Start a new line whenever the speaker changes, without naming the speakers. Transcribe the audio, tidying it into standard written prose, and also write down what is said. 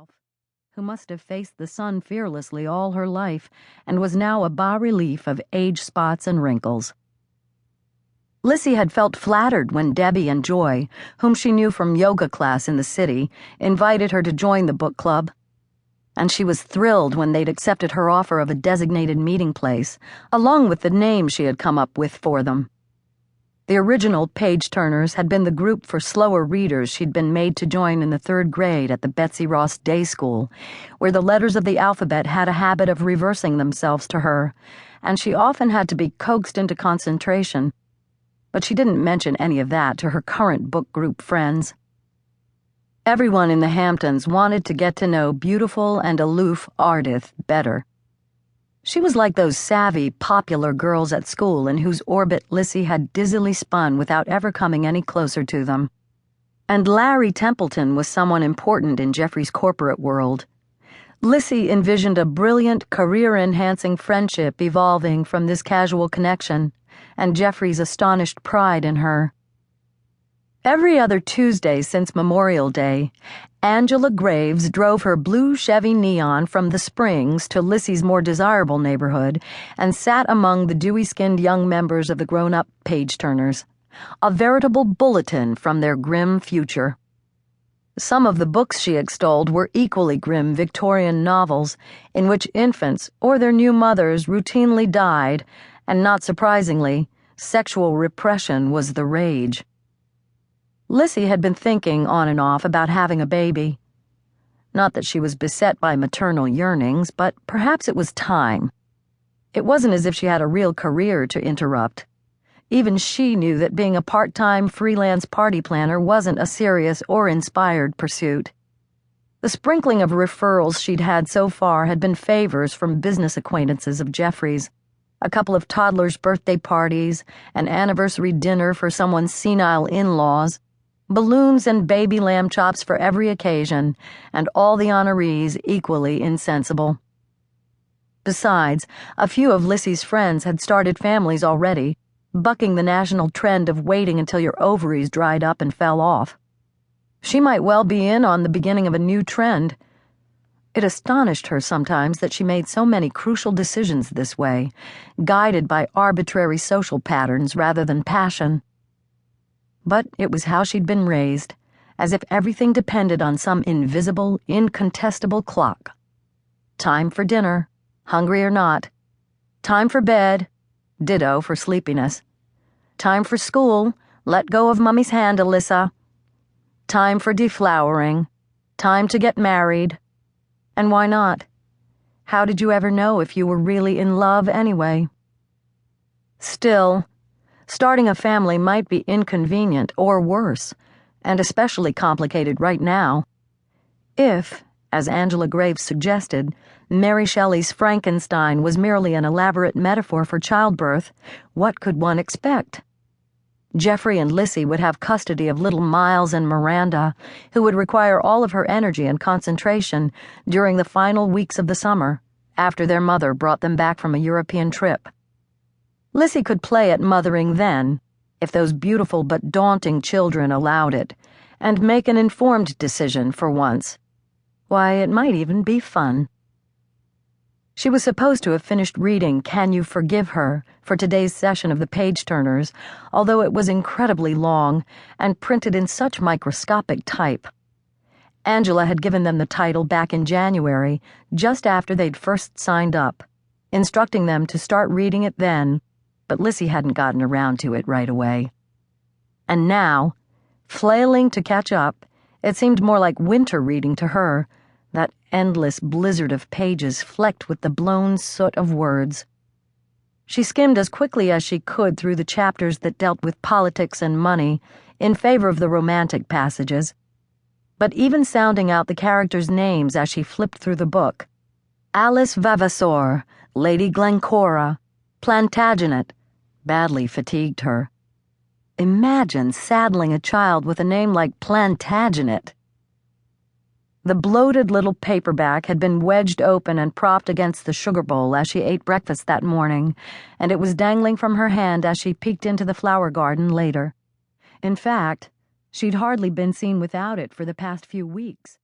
herself, who must have faced the sun fearlessly all her life and was now a bas-relief of age spots and wrinkles. Lissy had felt flattered when Debbie and Joy, whom she knew from yoga class in the city, invited her to join the book club. And she was thrilled when they'd accepted her offer of a designated meeting place, along with the name she had come up with for them. The original page-turners had been the group for slower readers she'd been made to join in the 3rd grade at the Betsy Ross Day School, where the letters of the alphabet had a habit of reversing themselves to her, and she often had to be coaxed into concentration. But she didn't mention any of that to her current book group friends. Everyone in the Hamptons wanted to get to know beautiful and aloof Ardith better. She was like those savvy, popular girls at school in whose orbit Lissy had dizzily spun without ever coming any closer to them. And Larry Templeton was someone important in Jeffrey's corporate world. Lissy envisioned a brilliant, career-enhancing friendship evolving from this casual connection, and Jeffrey's astonished pride in her. Every other Tuesday since Memorial Day, Angela Graves drove her blue Chevy Neon from the Springs to Lissy's more desirable neighborhood and sat among the dewy-skinned young members of the grown-up page-turners, a veritable bulletin from their grim future. Some of the books she extolled were equally grim Victorian novels in which infants or their new mothers routinely died, and not surprisingly, sexual repression was the rage. Lissy had been thinking on and off about having a baby. Not that she was beset by maternal yearnings, but perhaps it was time. It wasn't as if she had a real career to interrupt. Even she knew that being a part-time freelance party planner wasn't a serious or inspired pursuit. The sprinkling of referrals she'd had so far had been favors from business acquaintances of Jeffrey's, a couple of toddlers' birthday parties, an anniversary dinner for someone's senile in-laws, balloons and baby lamb chops for every occasion, and all the honorees equally insensible. Besides, a few of Lissy's friends had started families already, bucking the national trend of waiting until your ovaries dried up and fell off. She might well be in on the beginning of a new trend. It astonished her sometimes that she made so many crucial decisions this way, guided by arbitrary social patterns rather than passion. But it was how she'd been raised, as if everything depended on some invisible, incontestable clock. Time for dinner, hungry or not. Time for bed, ditto for sleepiness. Time for school, let go of Mummy's hand, Alyssa. Time for deflowering. Time to get married. And why not? How did you ever know if you were really in love anyway? Still, starting a family might be inconvenient or worse, and especially complicated right now. If, as Angela Graves suggested, Mary Shelley's Frankenstein was merely an elaborate metaphor for childbirth, what could one expect? Jeffrey and Lissy would have custody of little Miles and Miranda, who would require all of her energy and concentration during the final weeks of the summer, after their mother brought them back from a European trip. Lissy could play at mothering then, if those beautiful but daunting children allowed it, and make an informed decision for once. Why, it might even be fun. She was supposed to have finished reading Can You Forgive Her for today's session of the page-turners, although it was incredibly long and printed in such microscopic type. Angela had given them the title back in January, just after they'd first signed up, instructing them to start reading it then, but Lissy hadn't gotten around to it right away. And now, flailing to catch up, it seemed more like winter reading to her, that endless blizzard of pages flecked with the blown soot of words. She skimmed as quickly as she could through the chapters that dealt with politics and money, in favor of the romantic passages, but even sounding out the characters' names as she flipped through the book. Alice Vavasour, Lady Glencora, Plantagenet, badly fatigued her. Imagine saddling a child with a name like Plantagenet. The bloated little paperback had been wedged open and propped against the sugar bowl as she ate breakfast that morning, and it was dangling from her hand as she peeked into the flower garden later. In fact, she'd hardly been seen without it for the past few weeks.